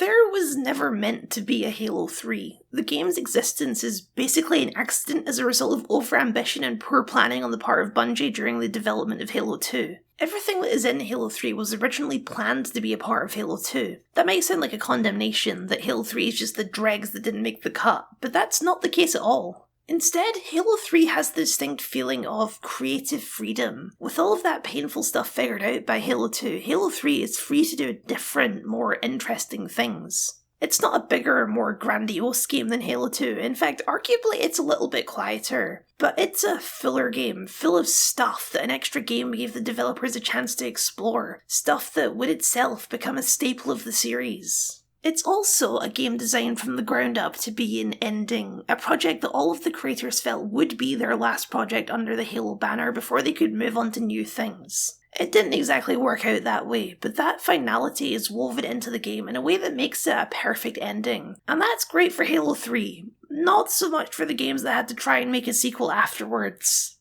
There was never meant to be a Halo 3. The game's existence is basically an accident as a result of overambition and poor planning on the part of Bungie during the development of Halo 2. Everything that is in Halo 3 was originally planned to be a part of Halo 2. That might sound like a condemnation, that Halo 3 is just the dregs that didn't make the cut, but that's not the case at all. Instead, Halo 3 has the distinct feeling of creative freedom. With all of that painful stuff figured out by Halo 2, Halo 3 is free to do different, more interesting things. It's not a bigger, more grandiose game than Halo 2. In fact, arguably it's a little bit quieter. But it's a fuller game, full of stuff that an extra game gave the developers a chance to explore. Stuff that would itself become a staple of the series. It's also a game designed from the ground up to be an ending, a project that all of the creators felt would be their last project under the Halo banner before they could move on to new things. It didn't exactly work out that way, but that finality is woven into the game in a way that makes it a perfect ending. And that's great for Halo 3, not so much for the games that had to try and make a sequel afterwards.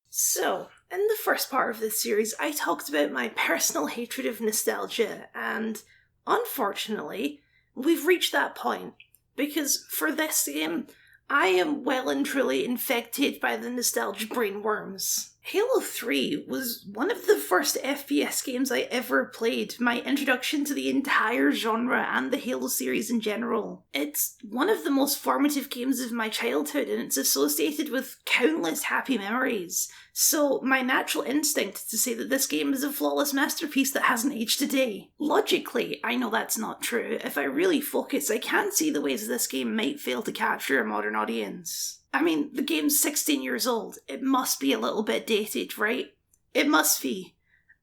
So, in the first part of this series, I talked about my personal hatred of nostalgia, and unfortunately, we've reached that point, because for this game, I am well and truly infected by the nostalgia brainworms. Halo 3 was one of the first FPS games I ever played, my introduction to the entire genre and the Halo series in general. It's one of the most formative games of my childhood, and it's associated with countless happy memories. So my natural instinct to say that this game is a flawless masterpiece that hasn't aged a day. Logically, I know that's not true. If I really focus, I can see the ways this game might fail to capture a modern audience. I mean, the game's 16 years old. It must be a little bit dated, right? It must be.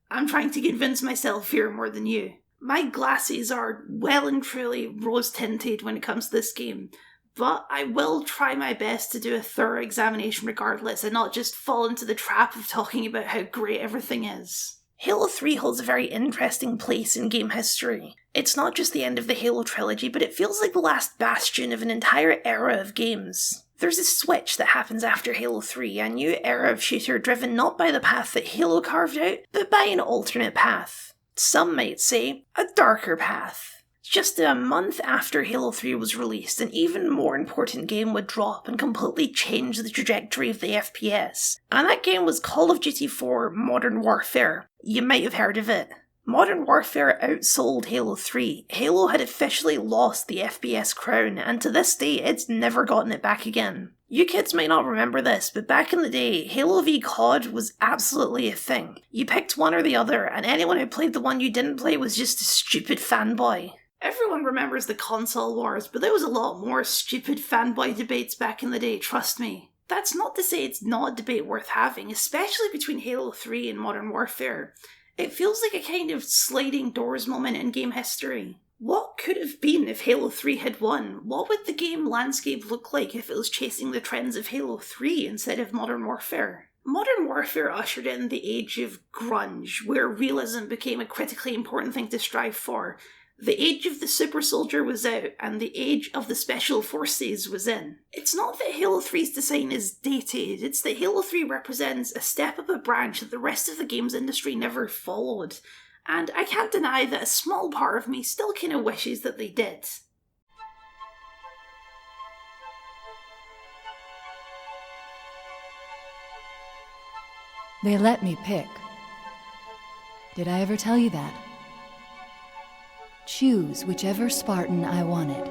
I'm trying to convince myself here more than you. My glasses are well and truly rose-tinted when it comes to this game, but I will try my best to do a thorough examination regardless and not just fall into the trap of talking about how great everything is. Halo 3 holds a very interesting place in game history. It's not just the end of the Halo trilogy, but it feels like the last bastion of an entire era of games. There's a switch that happens after Halo 3, a new era of shooter driven not by the path that Halo carved out, but by an alternate path. Some might say, a darker path. Just a month after Halo 3 was released, an even more important game would drop and completely change the trajectory of the FPS. And that game was Call of Duty 4 Modern Warfare. You might have heard of it. Modern Warfare outsold Halo 3. Halo had officially lost the FPS crown, and to this day, it's never gotten it back again. You kids might not remember this, but back in the day, Halo v COD was absolutely a thing. You picked one or the other, and anyone who played the one you didn't play was just a stupid fanboy. Everyone remembers the console wars, but there was a lot more stupid fanboy debates back in the day, trust me. That's not to say it's not a debate worth having, especially between Halo 3 and Modern Warfare. It feels like a kind of sliding doors moment in game history. What could have been if Halo 3 had won? What would the game landscape look like if it was chasing the trends of Halo 3 instead of Modern Warfare? Modern Warfare ushered in the age of grunge, where realism became a critically important thing to strive for. The age of the super soldier was out, and the age of the special forces was in. It's not that Halo 3's design is dated, it's that Halo 3 represents a step up a branch that the rest of the games industry never followed. And I can't deny that a small part of me still kinda wishes that they did. They let me pick. Did I ever tell you that? Choose whichever Spartan I wanted.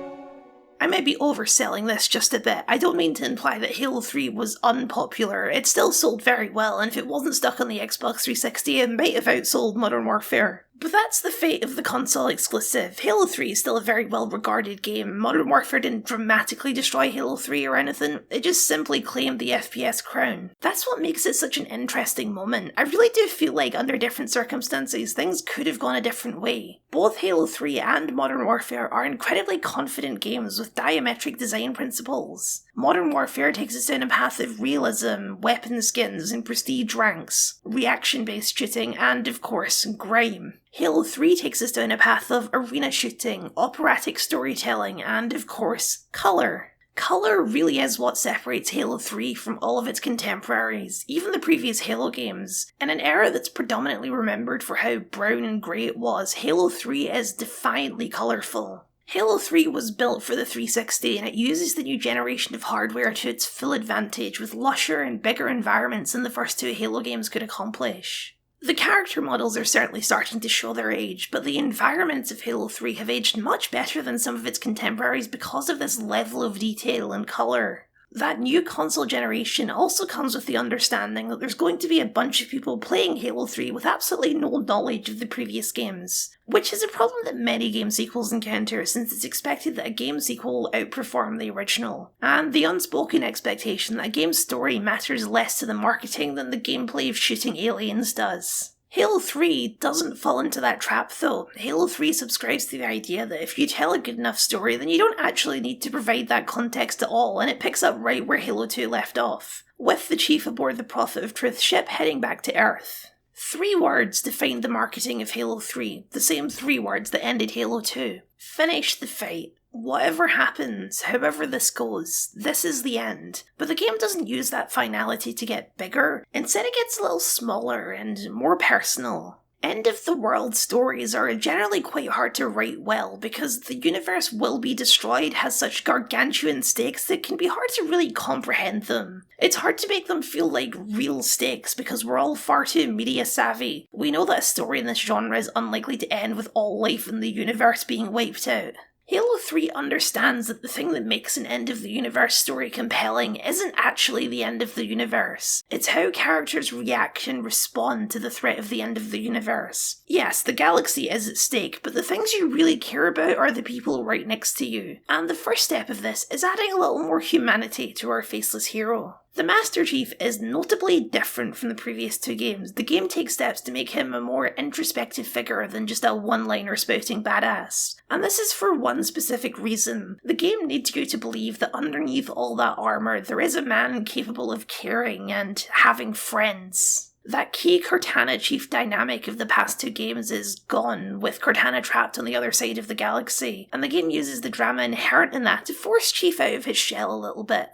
I might be overselling this just a bit. I don't mean to imply that Halo 3 was unpopular. It still sold very well, and if it wasn't stuck on the Xbox 360, it might have outsold Modern Warfare. But that's the fate of the console exclusive. Halo 3 is still a very well-regarded game. Modern Warfare didn't dramatically destroy Halo 3 or anything, it just simply claimed the FPS crown. That's what makes it such an interesting moment. I really do feel like under different circumstances, things could have gone a different way. Both Halo 3 and Modern Warfare are incredibly confident games with diametric design principles. Modern Warfare takes us down a path of realism, weapon skins and prestige ranks, reaction-based shooting, and of course, grime. Halo 3 takes us down a path of arena shooting, operatic storytelling, and of course, colour. Colour really is what separates Halo 3 from all of its contemporaries, even the previous Halo games. In an era that's predominantly remembered for how brown and grey it was, Halo 3 is defiantly colourful. Halo 3 was built for the 360 and it uses the new generation of hardware to its full advantage with lusher and bigger environments than the first two Halo games could accomplish. The character models are certainly starting to show their age, but the environments of Halo 3 have aged much better than some of its contemporaries because of this level of detail and colour. That new console generation also comes with the understanding that there's going to be a bunch of people playing Halo 3 with absolutely no knowledge of the previous games, which is a problem that many game sequels encounter since it's expected that a game sequel will outperform the original, and the unspoken expectation that a game's story matters less to the marketing than the gameplay of shooting aliens does. Halo 3 doesn't fall into that trap though. Halo 3 subscribes to the idea that if you tell a good enough story, then you don't actually need to provide that context at all, and it picks up right where Halo 2 left off, with the Chief aboard the Prophet of Truth ship heading back to Earth. 3 words defined the marketing of Halo 3, the same 3 words that ended Halo 2. Finish the fight. Whatever happens, however this goes, this is the end. But the game doesn't use that finality to get bigger, instead it gets a little smaller and more personal. End-of-the-world stories are generally quite hard to write well because the universe will be destroyed has such gargantuan stakes that it can be hard to really comprehend them. It's hard to make them feel like real stakes because we're all far too media savvy. We know that a story in this genre is unlikely to end with all life in the universe being wiped out. Halo 3 understands that the thing that makes an end-of-the-universe story compelling isn't actually the end of the universe. It's how characters react and respond to the threat of the end of the universe. Yes, the galaxy is at stake, but the things you really care about are the people right next to you. And the first step of this is adding a little more humanity to our faceless hero. The Master Chief is notably different from the previous 2 games. The game takes steps to make him a more introspective figure than just a one-liner spouting badass. And this is for one specific reason. The game needs you to believe that underneath all that armour, there is a man capable of caring and having friends. That key Cortana-Chief dynamic of the past 2 games is gone, with Cortana trapped on the other side of the galaxy, and the game uses the drama inherent in that to force Chief out of his shell a little bit.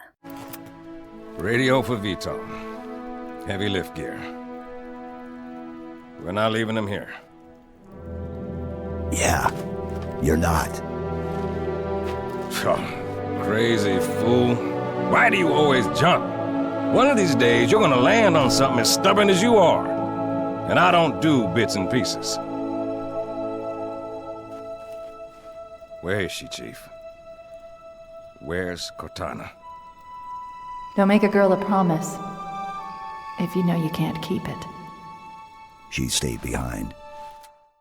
Radio for Vital. Heavy lift gear. We're not leaving them here. Yeah, you're not. Oh, crazy fool. Why do you always jump? One of these days, you're gonna land on something as stubborn as you are. And I don't do bits and pieces. Where is she, Chief? Where's Cortana? Don't make a girl a promise if you know you can't keep it. She stayed behind.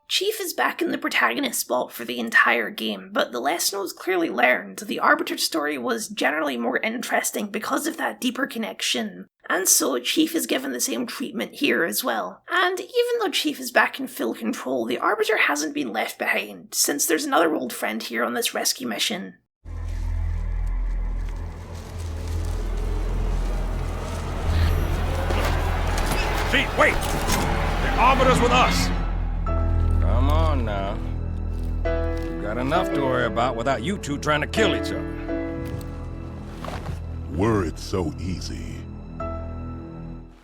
Chief is back in the protagonist spot for the entire game, but the lesson was clearly learned. The Arbiter story was generally more interesting because of that deeper connection, and so Chief is given the same treatment here as well. And even though Chief is back in full control, the Arbiter hasn't been left behind, since there's another old friend here on this rescue mission. Chief, wait! The Arbiter's with us! Come on now. We've got enough to worry about without you two trying to kill each other. Were it so easy.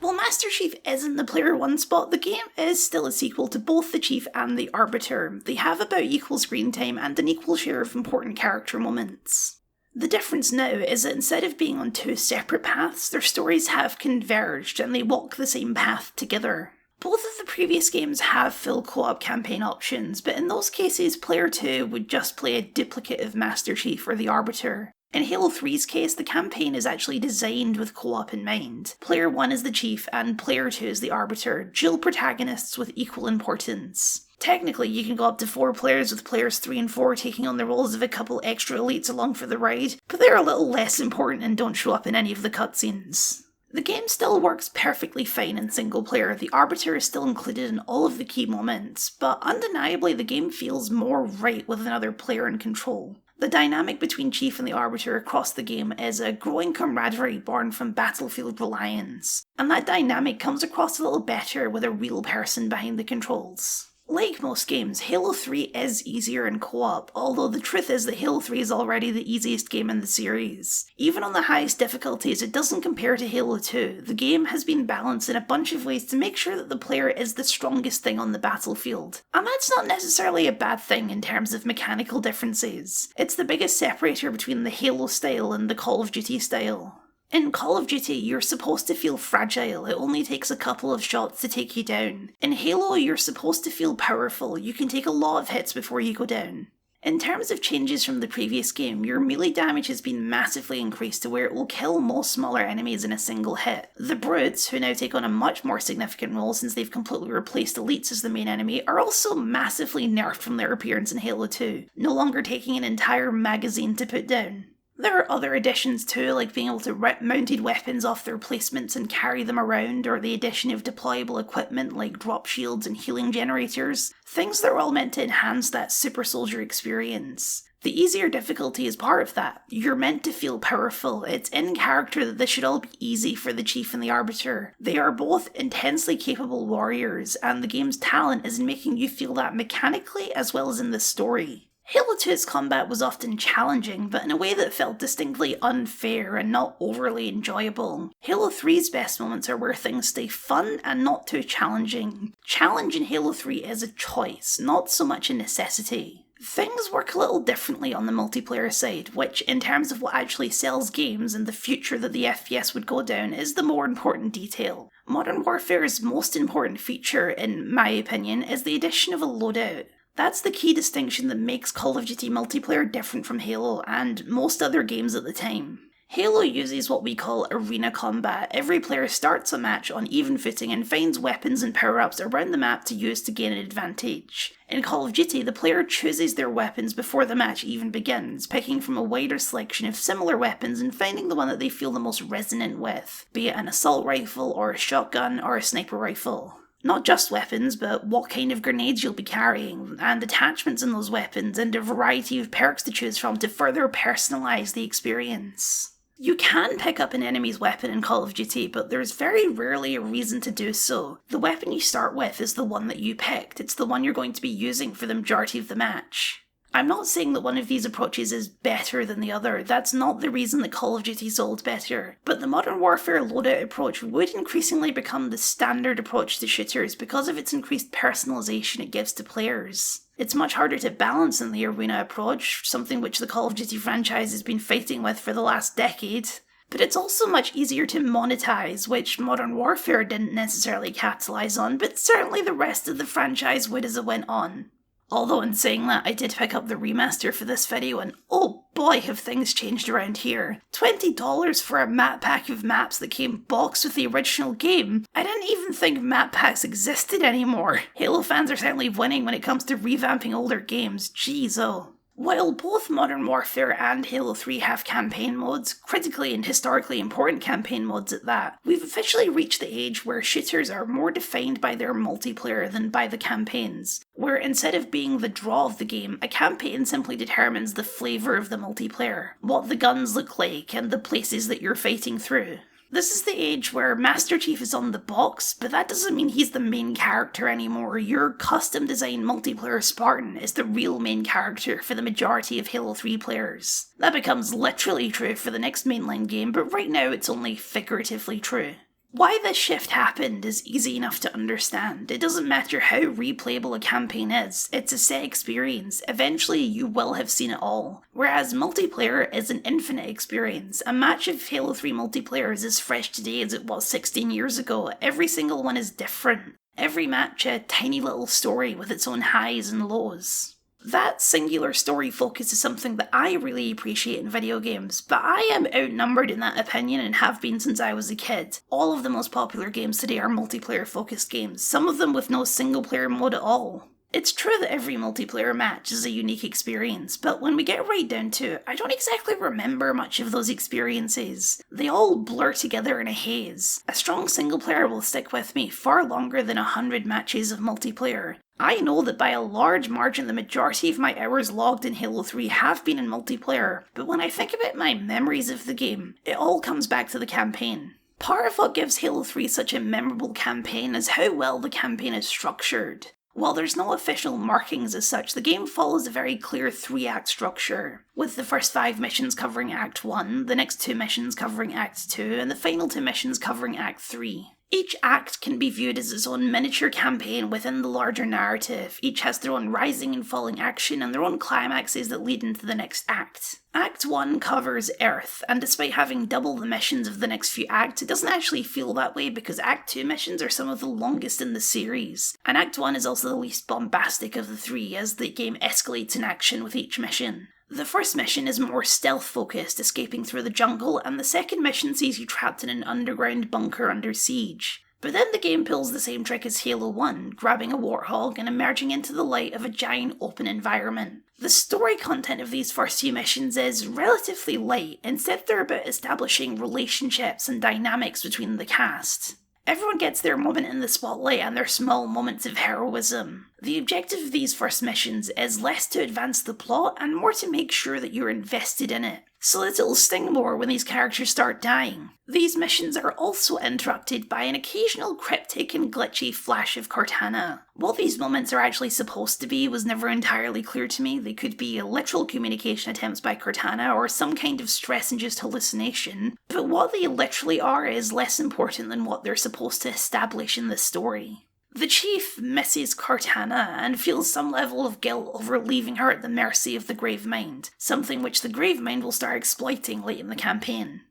While Master Chief is in the Player 1 spot, the game is still a sequel to both the Chief and the Arbiter. They have about equal screen time and an equal share of important character moments. The difference now is that instead of being on 2 separate paths, their stories have converged and they walk the same path together. Both of the previous games have full co-op campaign options, but in those cases, Player 2 would just play a duplicate of Master Chief or the Arbiter. In Halo 3's case, the campaign is actually designed with co-op in mind. Player 1 is the Chief and Player 2 is the Arbiter, dual protagonists with equal importance. Technically, you can go up to 4 players, with players 3 and 4 taking on the roles of a couple extra elites along for the ride, but they're a little less important and don't show up in any of the cutscenes. The game still works perfectly fine in single player. The Arbiter is still included in all of the key moments, but undeniably the game feels more right with another player in control. The dynamic between Chief and the Arbiter across the game is a growing camaraderie born from battlefield reliance, and that dynamic comes across a little better with a real person behind the controls. Like most games, Halo 3 is easier in co-op, although the truth is that Halo 3 is already the easiest game in the series. Even on the highest difficulties, it doesn't compare to Halo 2. The game has been balanced in a bunch of ways to make sure that the player is the strongest thing on the battlefield. And that's not necessarily a bad thing in terms of mechanical differences. It's the biggest separator between the Halo style and the Call of Duty style. In Call of Duty, you're supposed to feel fragile, it only takes a couple of shots to take you down. In Halo, you're supposed to feel powerful, you can take a lot of hits before you go down. In terms of changes from the previous game, your melee damage has been massively increased to where it will kill most smaller enemies in a single hit. The Brutes, who now take on a much more significant role since they've completely replaced elites as the main enemy, are also massively nerfed from their appearance in Halo 2, no longer taking an entire magazine to put down. There are other additions too, like being able to rip mounted weapons off their placements and carry them around, or the addition of deployable equipment like drop shields and healing generators, things that are all meant to enhance that super soldier experience. The easier difficulty is part of that. You're meant to feel powerful. It's in character that this should all be easy for the Chief and the Arbiter. They are both intensely capable warriors, and the game's talent is in making you feel that mechanically as well as in the story. Halo 2's combat was often challenging, but in a way that felt distinctly unfair and not overly enjoyable. Halo 3's best moments are where things stay fun and not too challenging. Challenge in Halo 3 is a choice, not so much a necessity. Things work a little differently on the multiplayer side, which, in terms of what actually sells games and the future that the FPS would go down, is the more important detail. Modern Warfare's most important feature, in my opinion, is the addition of a loadout. That's the key distinction that makes Call of Duty multiplayer different from Halo and most other games at the time. Halo uses what we call arena combat. Every player starts a match on even footing and finds weapons and power-ups around the map to use to gain an advantage. In Call of Duty, the player chooses their weapons before the match even begins, picking from a wider selection of similar weapons and finding the one that they feel the most resonant with, be it an assault rifle or a shotgun or a sniper rifle. Not just weapons, but what kind of grenades you'll be carrying, and attachments in those weapons, and a variety of perks to choose from to further personalise the experience. You can pick up an enemy's weapon in Call of Duty, but there's very rarely a reason to do so. The weapon you start with is the one that you picked, it's the one you're going to be using for the majority of the match. I'm not saying that one of these approaches is better than the other, that's not the reason that Call of Duty sold better, but the Modern Warfare loadout approach would increasingly become the standard approach to shooters because of its increased personalisation it gives to players. It's much harder to balance than the arena approach, something which the Call of Duty franchise has been fighting with for the last decade. But it's also much easier to monetize, which Modern Warfare didn't necessarily capitalise on, but certainly the rest of the franchise would as it went on. Although in saying that, I did pick up the remaster for this video and oh boy have things changed around here. $20 for a map pack of maps that came boxed with the original game? I didn't even think map packs existed anymore. Halo fans are certainly winning when it comes to revamping older games, jeez oh. While both Modern Warfare and Halo 3 have campaign modes, critically and historically important campaign modes at that, we've officially reached the age where shooters are more defined by their multiplayer than by the campaigns, where instead of being the draw of the game, a campaign simply determines the flavour of the multiplayer, what the guns look like and the places that you're fighting through. This is the age where Master Chief is on the box, but that doesn't mean he's the main character anymore. Your custom-designed multiplayer Spartan is the real main character for the majority of Halo 3 players. That becomes literally true for the next mainline game, but right now it's only figuratively true. Why this shift happened is easy enough to understand. It doesn't matter how replayable a campaign is, it's a set experience. Eventually you will have seen it all. Whereas multiplayer is an infinite experience. A match of Halo 3 multiplayer is as fresh today as it was 16 years ago. Every single one is different. Every match a tiny little story with its own highs and lows. That singular story focus is something that I really appreciate in video games, but I am outnumbered in that opinion and have been since I was a kid. All of the most popular games today are multiplayer focused games, some of them with no single player mode at all. It's true that every multiplayer match is a unique experience, but when we get right down to it, I don't exactly remember much of those experiences. They all blur together in a haze. A strong single player will stick with me far longer than 100 matches of multiplayer. I know that by a large margin the majority of my hours logged in Halo 3 have been in multiplayer, but when I think about my memories of the game, it all comes back to the campaign. Part of what gives Halo 3 such a memorable campaign is how well the campaign is structured. While there's no official markings as such, the game follows a very clear 3-act structure, with the first 5 missions covering Act 1, the next 2 missions covering Act 2, and the final 2 missions covering Act 3. Each act can be viewed as its own miniature campaign within the larger narrative. Each has their own rising and falling action and their own climaxes that lead into the next act. Act 1 covers Earth, and despite having double the missions of the next few acts, it doesn't actually feel that way because Act 2 missions are some of the longest in the series. And Act 1 is also the least bombastic of the 3, as the game escalates in action with each mission. The first mission is more stealth-focused, escaping through the jungle, and the second mission sees you trapped in an underground bunker under siege. But then the game pulls the same trick as Halo 1, grabbing a warthog and emerging into the light of a giant open environment. The story content of these first few missions is relatively light. Instead, they're about establishing relationships and dynamics between the cast. Everyone gets their moment in the spotlight and their small moments of heroism. The objective of these first missions is less to advance the plot and more to make sure that you're invested in it, so that it'll sting more when these characters start dying. These missions are also interrupted by an occasional cryptic and glitchy flash of Cortana. What these moments are actually supposed to be was never entirely clear to me. They could be literal communication attempts by Cortana or some kind of stress-induced hallucination, but what they literally are is less important than what they're supposed to establish in the story. The Chief misses Cortana and feels some level of guilt over leaving her at the mercy of the Gravemind, something which the Gravemind will start exploiting late in the campaign.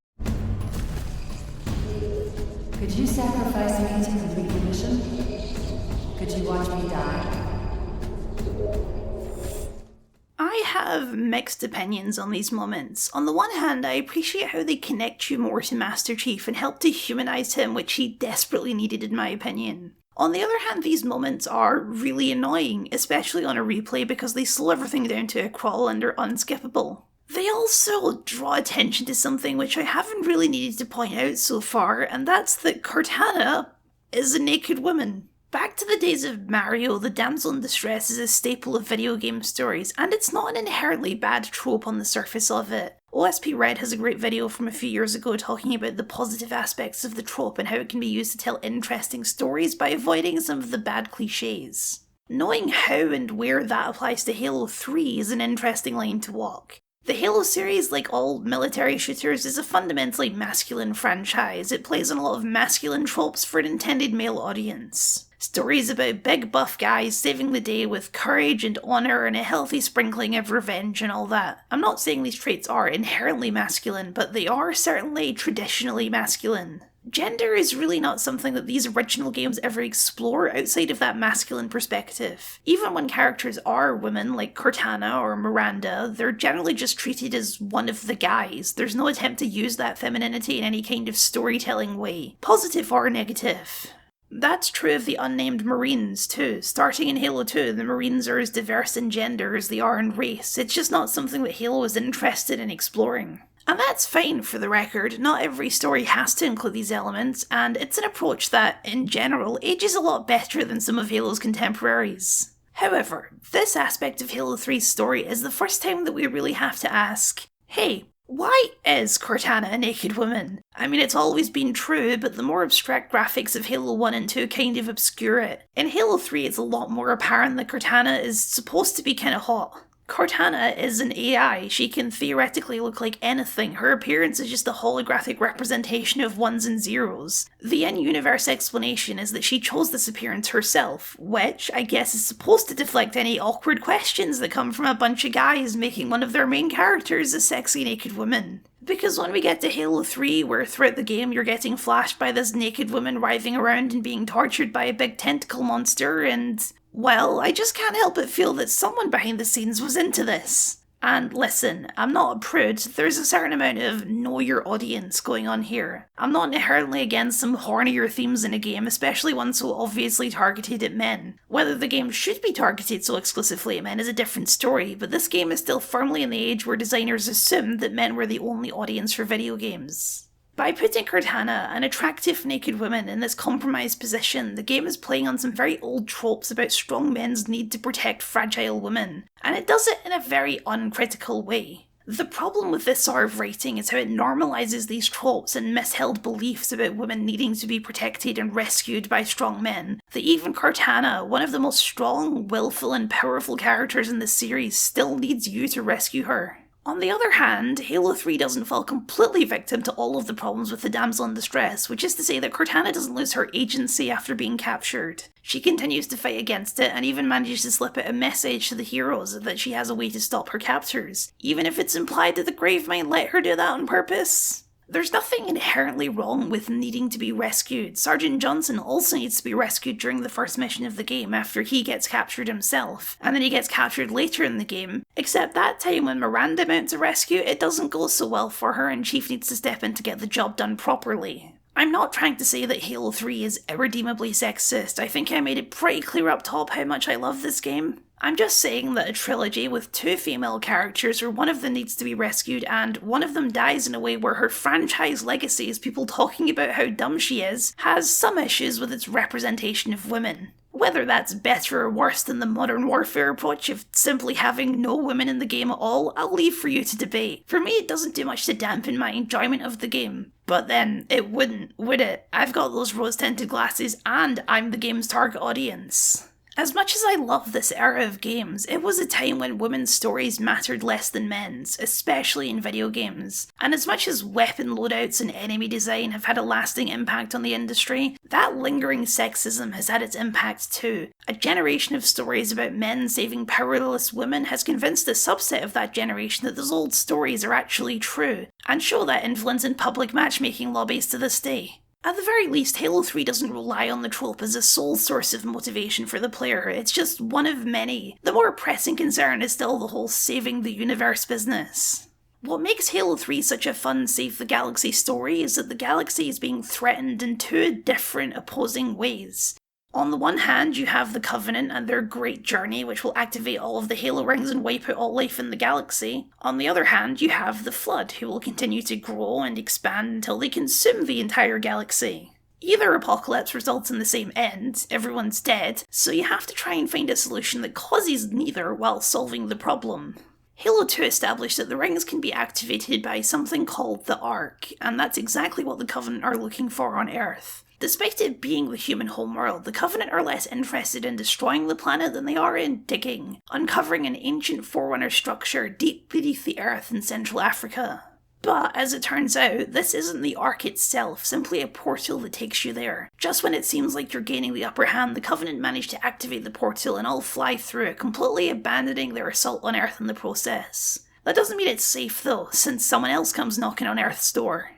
Could you sacrifice me to complete the mission? Could you watch me die? I have mixed opinions on these moments. On the one hand, I appreciate how they connect you more to Master Chief and help to humanise him, which he desperately needed in my opinion. On the other hand, these moments are really annoying, especially on a replay because they slow everything down to a crawl and are unskippable. They also draw attention to something which I haven't really needed to point out so far, and that's that Cortana is a naked woman. Back to the days of Mario, the damsel in distress is a staple of video game stories, and it's not an inherently bad trope on the surface of it. OSP Red has a great video from a few years ago talking about the positive aspects of the trope and how it can be used to tell interesting stories by avoiding some of the bad cliches. Knowing how and where that applies to Halo 3 is an interesting line to walk. The Halo series, like all military shooters, is a fundamentally masculine franchise. It plays on a lot of masculine tropes for an intended male audience. Stories about big buff guys saving the day with courage and honour and a healthy sprinkling of revenge and all that. I'm not saying these traits are inherently masculine, but they are certainly traditionally masculine. Gender is really not something that these original games ever explore outside of that masculine perspective. Even when characters are women, like Cortana or Miranda, they're generally just treated as one of the guys. There's no attempt to use that femininity in any kind of storytelling way, positive or negative. That's true of the unnamed Marines too. Starting in Halo 2, the Marines are as diverse in gender as they are in race. It's just not something that Halo is interested in exploring. And that's fine for the record. Not every story has to include these elements, and it's an approach that, in general, ages a lot better than some of Halo's contemporaries. However, this aspect of Halo 3's story is the first time that we really have to ask, hey, why is Cortana a naked woman? I mean, it's always been true, but the more abstract graphics of Halo 1 and 2 kind of obscure it. In Halo 3, it's a lot more apparent that Cortana is supposed to be kind of hot. Cortana is an AI. She can theoretically look like anything. Her appearance is just a holographic representation of ones and zeros. The in-universe explanation is that she chose this appearance herself, which I guess is supposed to deflect any awkward questions that come from a bunch of guys making one of their main characters a sexy naked woman. Because when we get to Halo 3, where throughout the game you're getting flashed by this naked woman writhing around and being tortured by a big tentacle monster, and well, I just can't help but feel that someone behind the scenes was into this. And listen, I'm not a prude, there's a certain amount of know your audience going on here. I'm not inherently against some hornier themes in a game, especially one so obviously targeted at men. Whether the game should be targeted so exclusively at men is a different story, but this game is still firmly in the age where designers assumed that men were the only audience for video games. By putting Cortana, an attractive naked woman, in this compromised position, the game is playing on some very old tropes about strong men's need to protect fragile women, and it does it in a very uncritical way. The problem with this sort of writing is how it normalises these tropes and misheld beliefs about women needing to be protected and rescued by strong men, that even Cortana, one of the most strong, willful and powerful characters in the series, still needs you to rescue her. On the other hand, Halo 3 doesn't fall completely victim to all of the problems with the damsel in distress, which is to say that Cortana doesn't lose her agency after being captured. She continues to fight against it and even manages to slip out a message to the heroes that she has a way to stop her captors, even if it's implied that the Gravemind let her do that on purpose. There's nothing inherently wrong with needing to be rescued. Sergeant Johnson also needs to be rescued during the first mission of the game after he gets captured himself, and then he gets captured later in the game, except that time when Miranda mounts a rescue, it doesn't go so well for her and Chief needs to step in to get the job done properly. I'm not trying to say that Halo 3 is irredeemably sexist. I think I made it pretty clear up top how much I love this game. I'm just saying that a trilogy with 2 female characters where one of them needs to be rescued and one of them dies in a way where her franchise legacy is people talking about how dumb she is, has some issues with its representation of women. Whether that's better or worse than the Modern Warfare approach of simply having no women in the game at all, I'll leave for you to debate. For me, it doesn't do much to dampen my enjoyment of the game. But then, it wouldn't, would it? I've got those rose-tinted glasses and I'm the game's target audience. As much as I love this era of games, it was a time when women's stories mattered less than men's, especially in video games. And as much as weapon loadouts and enemy design have had a lasting impact on the industry, that lingering sexism has had its impact too. A generation of stories about men saving powerless women has convinced a subset of that generation that those old stories are actually true, and show that influence in public matchmaking lobbies to this day. At the very least, Halo 3 doesn't rely on the trope as a sole source of motivation for the player, it's just one of many. The more pressing concern is still the whole saving the universe business. What makes Halo 3 such a fun save the galaxy story is that the galaxy is being threatened in 2 different opposing ways. On the one hand, you have the Covenant and their great journey, which will activate all of the Halo rings and wipe out all life in the galaxy. On the other hand, you have the Flood, who will continue to grow and expand until they consume the entire galaxy. Either apocalypse results in the same end, everyone's dead, so you have to try and find a solution that causes neither while solving the problem. Halo 2 established that the rings can be activated by something called the Ark, and that's exactly what the Covenant are looking for on Earth. Despite it being the human homeworld, the Covenant are less interested in destroying the planet than they are in digging, uncovering an ancient Forerunner structure deep beneath the Earth in Central Africa. But, as it turns out, this isn't the Ark itself, simply a portal that takes you there. Just when it seems like you're gaining the upper hand, the Covenant manage to activate the portal and all fly through it, completely abandoning their assault on Earth in the process. That doesn't mean it's safe though, since someone else comes knocking on Earth's door.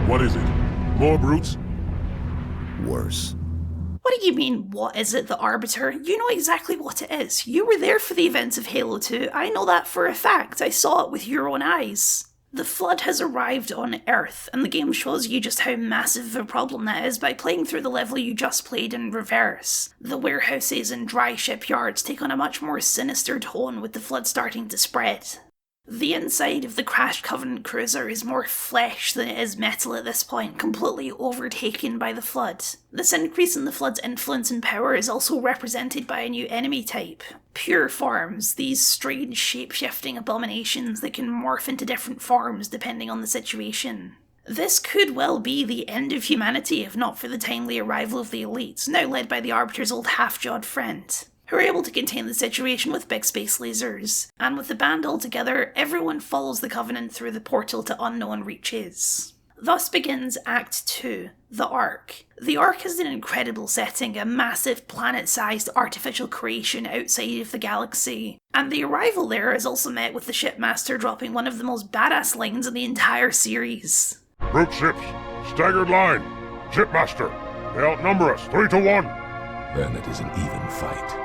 What is it? More brutes? Worse. What do you mean, what is it, the Arbiter? You know exactly what it is. You were there for the events of Halo 2. I know that for a fact. I saw it with your own eyes. The Flood has arrived on Earth, and the game shows you just how massive of a problem that is by playing through the level you just played in reverse. The warehouses and dry shipyards take on a much more sinister tone with the Flood starting to spread. The inside of the crashed Covenant cruiser is more flesh than it is metal at this point, completely overtaken by the Flood. This increase in the Flood's influence and power is also represented by a new enemy type. Pure forms, these strange shape-shifting abominations that can morph into different forms depending on the situation. This could well be the end of humanity if not for the timely arrival of the elites, now led by the Arbiter's old half-jawed friend, who are able to contain the situation with big space lasers. And with the band all together, everyone follows the Covenant through the portal to unknown reaches. Thus begins Act 2, the Ark. The Ark is an incredible setting, a massive planet-sized artificial creation outside of the galaxy. And the arrival there is also met with the shipmaster dropping one of the most badass lines in the entire series. Brute ships, staggered line. Shipmaster, they outnumber us 3-1. Then it is an even fight.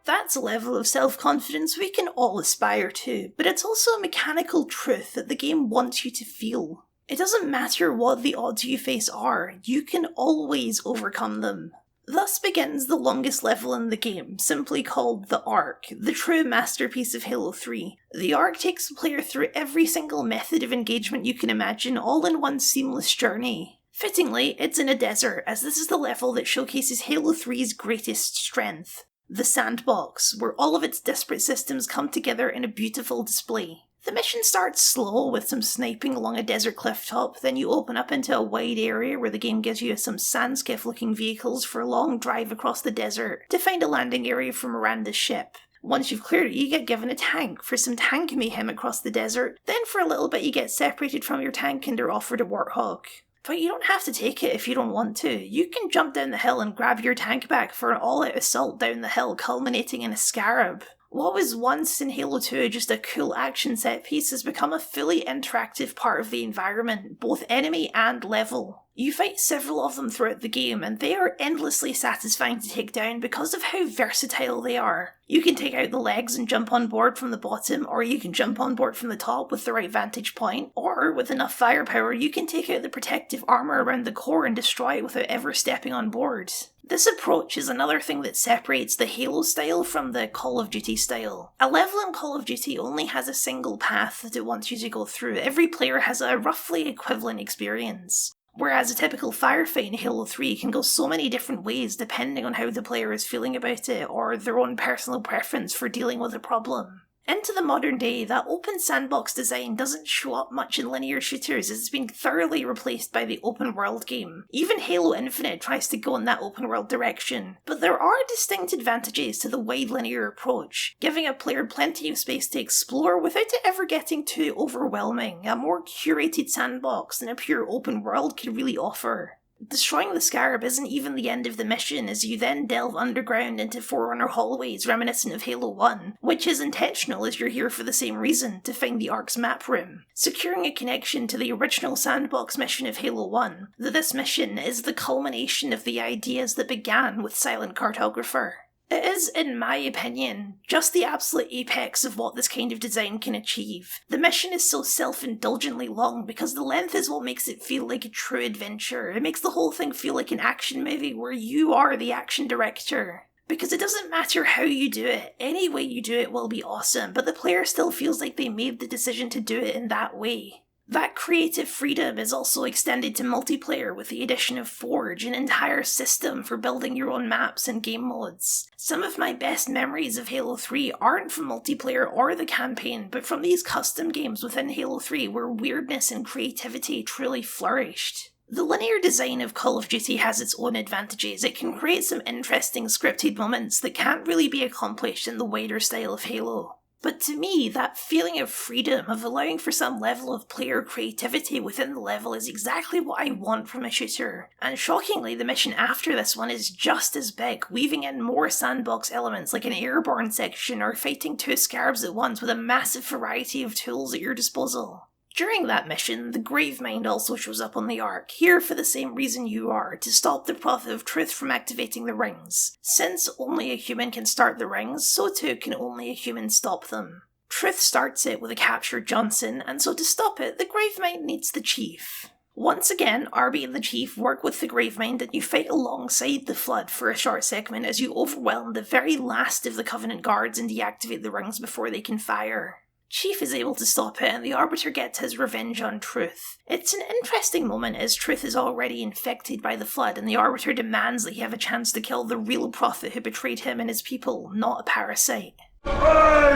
That's a level of self-confidence we can all aspire to, but it's also a mechanical truth that the game wants you to feel. It doesn't matter what the odds you face are, you can always overcome them. Thus begins the longest level in the game, simply called the Arc, the true masterpiece of Halo 3. The Arc takes the player through every single method of engagement you can imagine, all in one seamless journey. Fittingly, it's in a desert, as this is the level that showcases Halo 3's greatest strength. The sandbox, where all of its disparate systems come together in a beautiful display. The mission starts slow with some sniping along a desert cliff top, then you open up into a wide area where the game gives you some sandskiff looking vehicles for a long drive across the desert to find a landing area for Miranda's ship. Once you've cleared it, you get given a tank for some tank mayhem across the desert, then for a little bit you get separated from your tank and are offered a warthog. But you don't have to take it if you don't want to. You can jump down the hill and grab your tank back for an all-out assault down the hill, culminating in a scarab. What was once in Halo 2 just a cool action set piece has become a fully interactive part of the environment, both enemy and level. You fight several of them throughout the game, and they are endlessly satisfying to take down because of how versatile they are. You can take out the legs and jump on board from the bottom, or you can jump on board from the top with the right vantage point, or with enough firepower you can take out the protective armour around the core and destroy it without ever stepping on board. This approach is another thing that separates the Halo style from the Call of Duty style. A level in Call of Duty only has a single path that it wants you to go through. Every player has a roughly equivalent experience. Whereas a typical firefight in Halo 3 can go so many different ways depending on how the player is feeling about it or their own personal preference for dealing with a problem. Into the modern day, that open sandbox design doesn't show up much in linear shooters as it's been thoroughly replaced by the open world game. Even Halo Infinite tries to go in that open world direction, but there are distinct advantages to the wide linear approach, giving a player plenty of space to explore without it ever getting too overwhelming, a more curated sandbox than a pure open world could really offer. Destroying the Scarab isn't even the end of the mission, as you then delve underground into Forerunner hallways reminiscent of Halo 1, which is intentional as you're here for the same reason, to find the Ark's map room. Securing a connection to the original sandbox mission of Halo 1, this mission is the culmination of the ideas that began with Silent Cartographer. It is, in my opinion, just the absolute apex of what this kind of design can achieve. The mission is so self-indulgently long because the length is what makes it feel like a true adventure. It makes the whole thing feel like an action movie where you are the action director. Because it doesn't matter how you do it, any way you do it will be awesome, but the player still feels like they made the decision to do it in that way. That creative freedom is also extended to multiplayer with the addition of Forge, an entire system for building your own maps and game modes. Some of my best memories of Halo 3 aren't from multiplayer or the campaign, but from these custom games within Halo 3 where weirdness and creativity truly flourished. The linear design of Call of Duty has its own advantages. It can create some interesting scripted moments that can't really be accomplished in the wider style of Halo. But to me, that feeling of freedom, of allowing for some level of player creativity within the level is exactly what I want from a shooter. And shockingly, the mission after this one is just as big, weaving in more sandbox elements like an airborne section or fighting two Scarabs at once with a massive variety of tools at your disposal. During that mission, the Gravemind also shows up on the Ark, here for the same reason you are, to stop the Prophet of Truth from activating the rings. Since only a human can start the rings, so too can only a human stop them. Truth starts it with a captured Johnson, and so to stop it, the Gravemind needs the Chief. Once again, Arby and the Chief work with the Gravemind and you fight alongside the Flood for a short segment as you overwhelm the very last of the Covenant guards and deactivate the rings before they can fire. Chief is able to stop it and the Arbiter gets his revenge on Truth. It's an interesting moment as Truth is already infected by the Flood and the Arbiter demands that he have a chance to kill the real Prophet who betrayed him and his people, not a parasite. I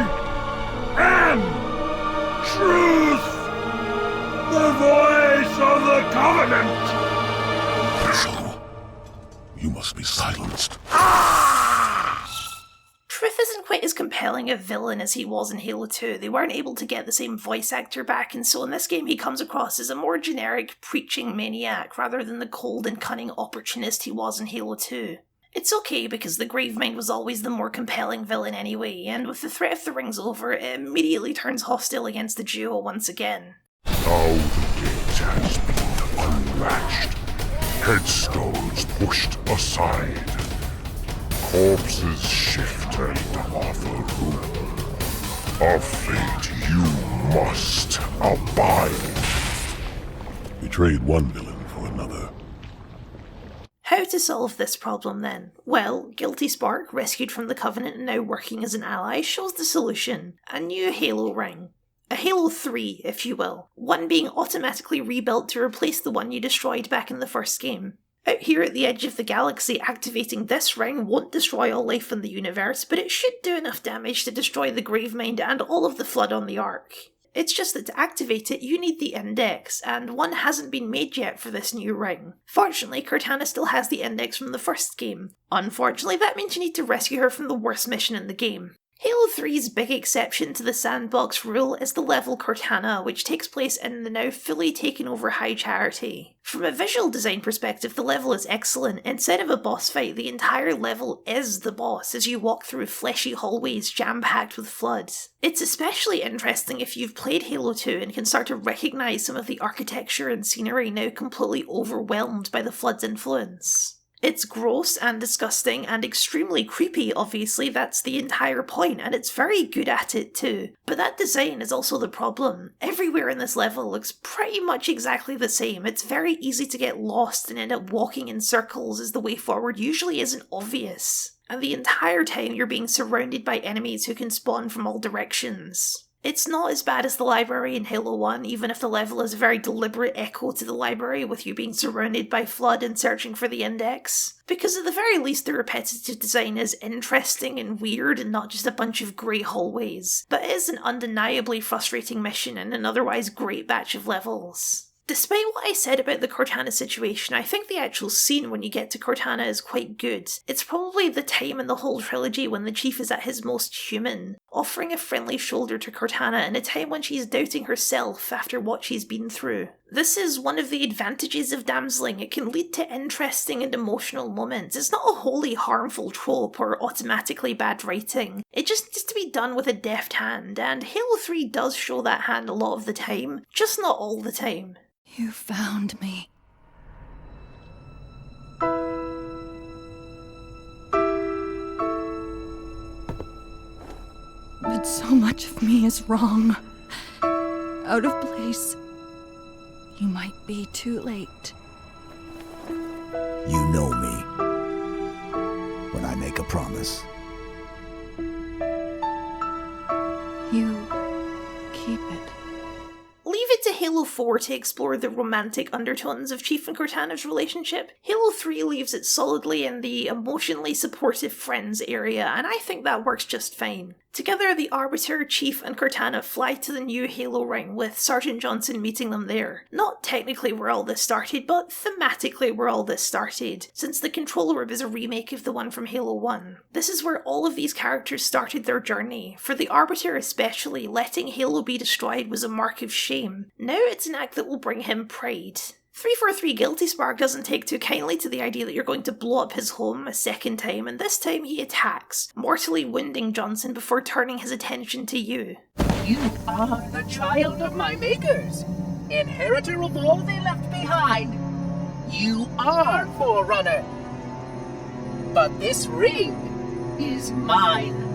am Truth, the voice of the Covenant! So, you must be silenced. Truth isn't quite as compelling a villain as he was in Halo 2. They weren't able to get the same voice actor back, and so in this game he comes across as a more generic preaching maniac rather than the cold and cunning opportunist he was in Halo 2. It's okay because the Gravemind was always the more compelling villain anyway, and with the threat of the rings over, it immediately turns hostile against the duo once again. Now the gate has been unlatched, headstones pushed aside. Corpses shift and offer room. A fate you must abide. We trade one villain for another. How to solve this problem then? Well, Guilty Spark, rescued from the Covenant and now working as an ally, shows the solution. A new Halo ring. A Halo 3, if you will. One being automatically rebuilt to replace the one you destroyed back in the first game. Out here at the edge of the galaxy, activating this ring won't destroy all life in the universe, but it should do enough damage to destroy the Gravemind and all of the Flood on the Ark. It's just that to activate it, you need the index, and one hasn't been made yet for this new ring. Fortunately, Cortana still has the index from the first game. Unfortunately, that means you need to rescue her from the worst mission in the game. Halo 3's big exception to the sandbox rule is the level Cortana, which takes place in the now fully taken over High Charity. From a visual design perspective, the level is excellent. Instead of a boss fight, the entire level is the boss as you walk through fleshy hallways jam-packed with Flood. It's especially interesting if you've played Halo 2 and can start to recognise some of the architecture and scenery now completely overwhelmed by the Flood's influence. It's gross and disgusting and extremely creepy, obviously, that's the entire point, and it's very good at it too. But that design is also the problem. Everywhere in this level looks pretty much exactly the same. It's very easy to get lost and end up walking in circles as the way forward usually isn't obvious. And the entire time you're being surrounded by enemies who can spawn from all directions. It's not as bad as the library in Halo 1, even if the level is a very deliberate echo to the library with you being surrounded by Flood and searching for the index. Because at the very least the repetitive design is interesting and weird and not just a bunch of grey hallways, but it is an undeniably frustrating mission in an otherwise great batch of levels. Despite what I said about the Cortana situation, I think the actual scene when you get to Cortana is quite good. It's probably the time in the whole trilogy when the Chief is at his most human, offering a friendly shoulder to Cortana in a time when she's doubting herself after what she's been through. This is one of the advantages of damseling. It can lead to interesting and emotional moments. It's not a wholly harmful trope or automatically bad writing. It just needs to be done with a deft hand, and Halo 3 does show that hand a lot of the time, just not all the time. You found me. But so much of me is wrong. Out of place. You might be too late. You know me. When I make a promise. You keep it. Leave it to Halo 4 to explore the romantic undertones of Chief and Cortana's relationship. Halo 3 leaves it solidly in the emotionally supportive friends area, and I think that works just fine. Together, the Arbiter, Chief, and Cortana fly to the new Halo ring, with Sergeant Johnson meeting them there. Not technically where all this started, but thematically where all this started, since the control orb is a remake of the one from Halo 1. This is where all of these characters started their journey. For the Arbiter especially, letting Halo be destroyed was a mark of shame. Now it's an act that will bring him pride. 343 Guilty Spark doesn't take too kindly to the idea that you're going to blow up his home a second time, and this time he attacks, mortally wounding Johnson before turning his attention to you. You are the child of my makers, inheritor of all they left behind. You are Forerunner. But this ring is mine.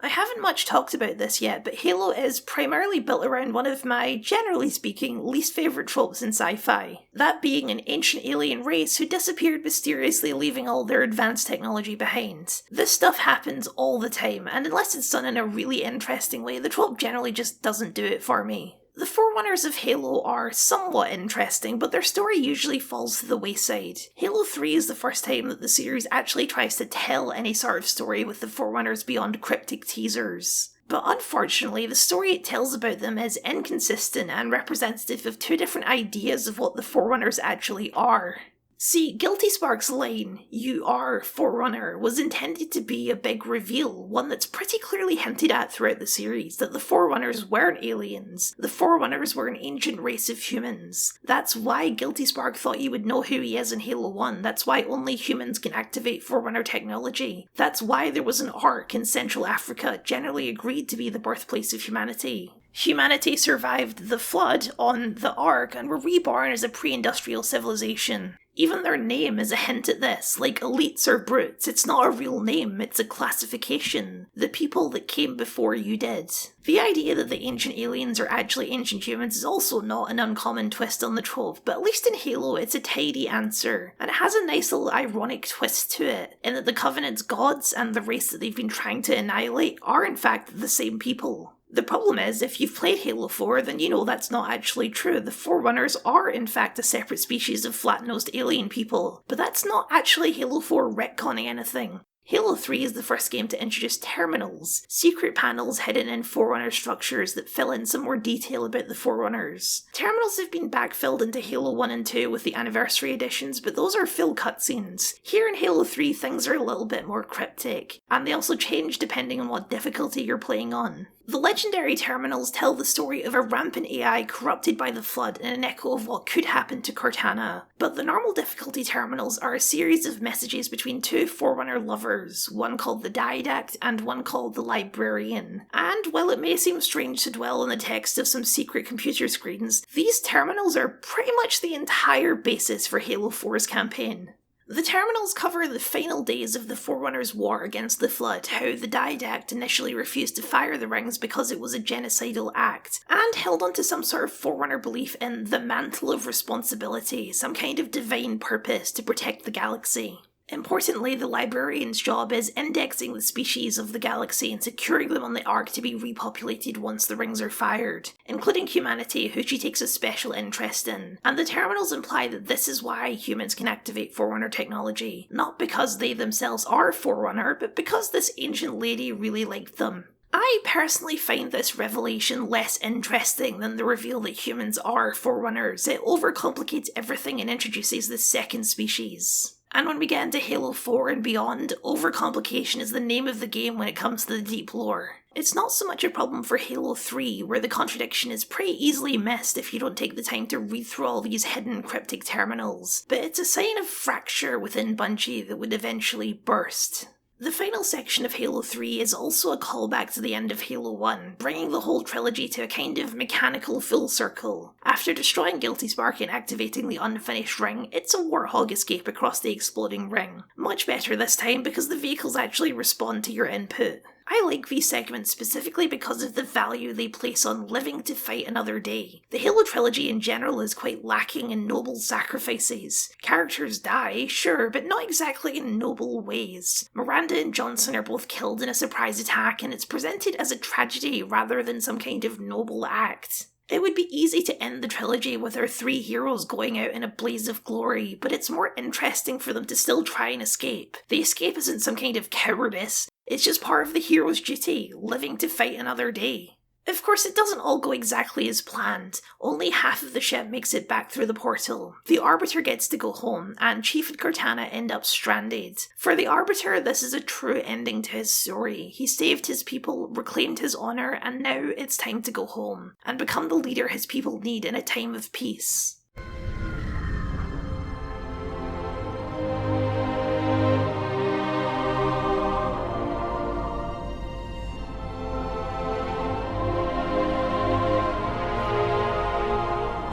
I haven't much talked about this yet, but Halo is primarily built around one of my, generally speaking, least favourite tropes in sci-fi. That being an ancient alien race who disappeared mysteriously, leaving all their advanced technology behind. This stuff happens all the time, and unless it's done in a really interesting way, the trope generally just doesn't do it for me. The Forerunners of Halo are somewhat interesting, but their story usually falls to the wayside. Halo 3 is the first time that the series actually tries to tell any sort of story with the Forerunners beyond cryptic teasers. But unfortunately, the story it tells about them is inconsistent and representative of two different ideas of what the Forerunners actually are. See, Guilty Spark's line, "You are Forerunner," was intended to be a big reveal, one that's pretty clearly hinted at throughout the series, that the Forerunners weren't aliens. The Forerunners were an ancient race of humans. That's why Guilty Spark thought you would know who he is in Halo 1. That's why only humans can activate Forerunner technology. That's why there was an Ark in Central Africa, generally agreed to be the birthplace of humanity. Humanity survived the Flood on the Ark and were reborn as a pre-industrial civilization. Even their name is a hint at this, like elites or brutes. It's not a real name, it's a classification. The people that came before you did. The idea that the ancient aliens are actually ancient humans is also not an uncommon twist on the trope, but at least in Halo it's a tidy answer, and it has a nice little ironic twist to it, in that the Covenant's gods and the race that they've been trying to annihilate are in fact the same people. The problem is, if you've played Halo 4, then you know that's not actually true. The Forerunners are in fact a separate species of flat-nosed alien people, but that's not actually Halo 4 retconning anything. Halo 3 is the first game to introduce terminals, secret panels hidden in Forerunner structures that fill in some more detail about the Forerunners. Terminals have been backfilled into Halo 1 and 2 with the Anniversary editions, but those are full cutscenes. Here in Halo 3 things are a little bit more cryptic, and they also change depending on what difficulty you're playing on. The legendary terminals tell the story of a rampant AI corrupted by the Flood and an echo of what could happen to Cortana. But the normal difficulty terminals are a series of messages between two Forerunner lovers, one called the Didact and one called the Librarian. And while it may seem strange to dwell on the text of some secret computer screens, these terminals are pretty much the entire basis for Halo 4's campaign. The terminals cover the final days of the Forerunners' war against the Flood, how the Didact initially refused to fire the rings because it was a genocidal act, and held onto some sort of Forerunner belief in the mantle of responsibility, some kind of divine purpose to protect the galaxy. Importantly, the Librarian's job is indexing the species of the galaxy and securing them on the Ark to be repopulated once the rings are fired, including humanity, who she takes a special interest in. And the terminals imply that this is why humans can activate Forerunner technology, not because they themselves are Forerunner, but because this ancient lady really liked them. I personally find this revelation less interesting than the reveal that humans are Forerunners. It overcomplicates everything and introduces the second species. And when we get into Halo 4 and beyond, overcomplication is the name of the game when it comes to the deep lore. It's not so much a problem for Halo 3, where the contradiction is pretty easily missed if you don't take the time to read through all these hidden cryptic terminals, but it's a sign of fracture within Bungie that would eventually burst. The final section of Halo 3 is also a callback to the end of Halo 1, bringing the whole trilogy to a kind of mechanical full circle. After destroying Guilty Spark and activating the unfinished ring, it's a Warthog escape across the exploding ring. Much better this time because the vehicles actually respond to your input. I like these segments specifically because of the value they place on living to fight another day. The Halo trilogy in general is quite lacking in noble sacrifices. Characters die, sure, but not exactly in noble ways. Miranda and Johnson are both killed in a surprise attack, and it's presented as a tragedy rather than some kind of noble act. It would be easy to end the trilogy with our three heroes going out in a blaze of glory, but it's more interesting for them to still try and escape. The escape isn't some kind of cowardice, it's just part of the hero's duty, living to fight another day. Of course, it doesn't all go exactly as planned. Only half of the ship makes it back through the portal. The Arbiter gets to go home, and Chief and Cortana end up stranded. For the Arbiter, this is a true ending to his story. He saved his people, reclaimed his honour, and now it's time to go home, and become the leader his people need in a time of peace.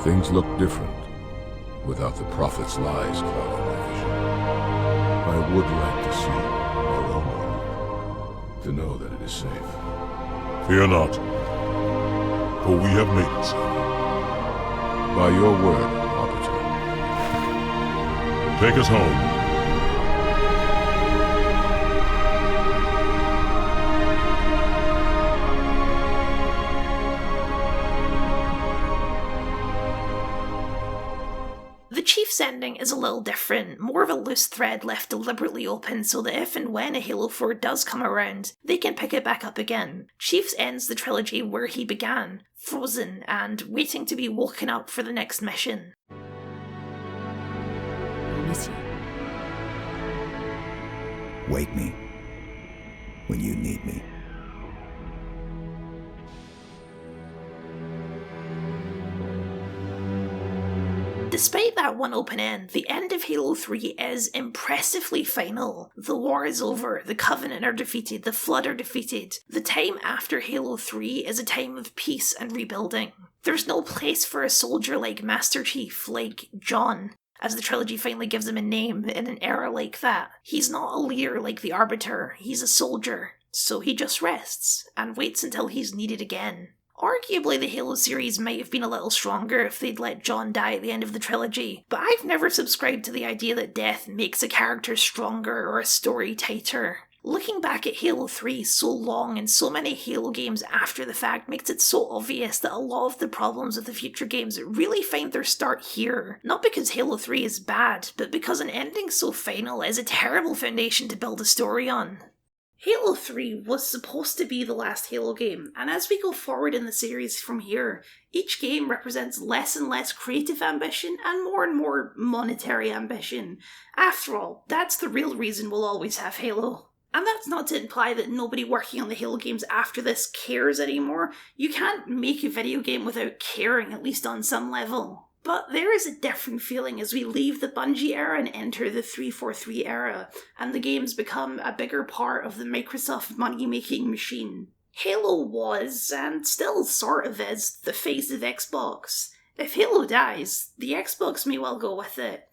Things look different without the Prophet's lies clouding my vision. I would like to see our own world, to know that it is safe. Fear not, for we have made it so. By your word, Arbiter. Take us home. The Chief's ending is a little different, more of a loose thread left deliberately open so that if and when a Halo 4 does come around, they can pick it back up again. Chiefs ends the trilogy where he began, frozen and waiting to be woken up for the next mission. I miss you. Wake me when you need me. Despite that one open end, the end of Halo 3 is impressively final. The war is over, the Covenant are defeated, the Flood are defeated. The time after Halo 3 is a time of peace and rebuilding. There's no place for a soldier like Master Chief, like John, as the trilogy finally gives him a name in an era like that. He's not a leader like the Arbiter, he's a soldier, so he just rests, and waits until he's needed again. Arguably, the Halo series might have been a little stronger if they'd let John die at the end of the trilogy, but I've never subscribed to the idea that death makes a character stronger or a story tighter. Looking back at Halo 3 so long and so many Halo games after the fact makes it so obvious that a lot of the problems of the future games really find their start here. Not because Halo 3 is bad, but because an ending so final is a terrible foundation to build a story on. Halo 3 was supposed to be the last Halo game, and as we go forward in the series from here, each game represents less and less creative ambition and more monetary ambition. After all, that's the real reason we'll always have Halo. And that's not to imply that nobody working on the Halo games after this cares anymore. You can't make a video game without caring, at least on some level. But there is a different feeling as we leave the Bungie era and enter the 343 era, and the games become a bigger part of the Microsoft money-making machine. Halo was, and still sort of is, the face of Xbox. If Halo dies, the Xbox may well go with it.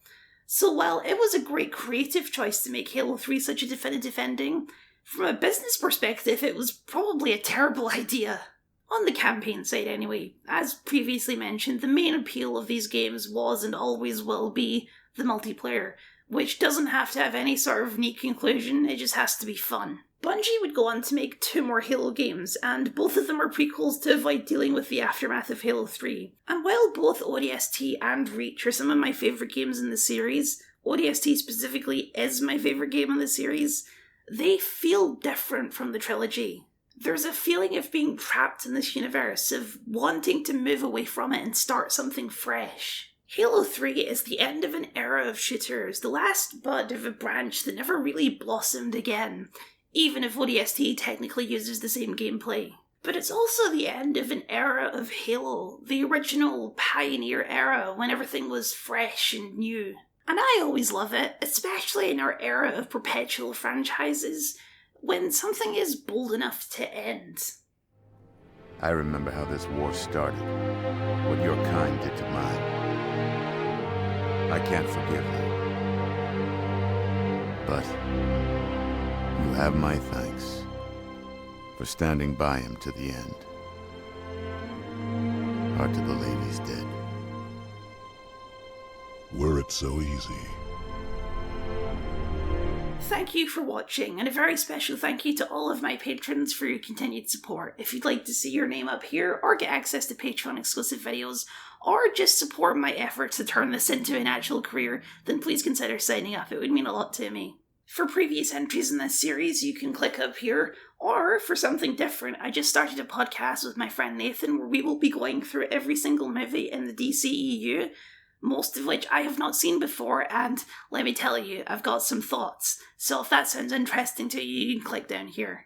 So while it was a great creative choice to make Halo 3 such a definitive ending, from a business perspective it was probably a terrible idea. On the campaign side anyway, as previously mentioned, the main appeal of these games was and always will be the multiplayer, which doesn't have to have any sort of neat conclusion, it just has to be fun. Bungie would go on to make 2 more Halo games, and both of them are prequels to avoid dealing with the aftermath of Halo 3. And while both ODST and Reach are some of my favourite games in the series, ODST specifically is my favourite game in the series, they feel different from the trilogy. There's a feeling of being trapped in this universe, of wanting to move away from it and start something fresh. Halo 3 is the end of an era of shooters, the last bud of a branch that never really blossomed again, even if ODST technically uses the same gameplay. But it's also the end of an era of Halo, the original pioneer era when everything was fresh and new. And I always love it, especially in our era of perpetual franchises, when something is bold enough to end. I remember how this war started, what your kind did to mine. I can't forgive them. But you have my thanks for standing by him to the end. Hard to believe he's dead. Were it so easy. Thank you for watching, and a very special thank you to all of my patrons for your continued support. If you'd like to see your name up here, or get access to Patreon exclusive videos, or just support my efforts to turn this into an actual career, then please consider signing up. It would mean a lot to me. For previous entries in this series, you can click up here, or for something different, I just started a podcast with my friend Nathan where we will be going through every single movie in the DCEU, most of which I have not seen before, and let me tell you, I've got some thoughts. So if that sounds interesting to you, you can click down here.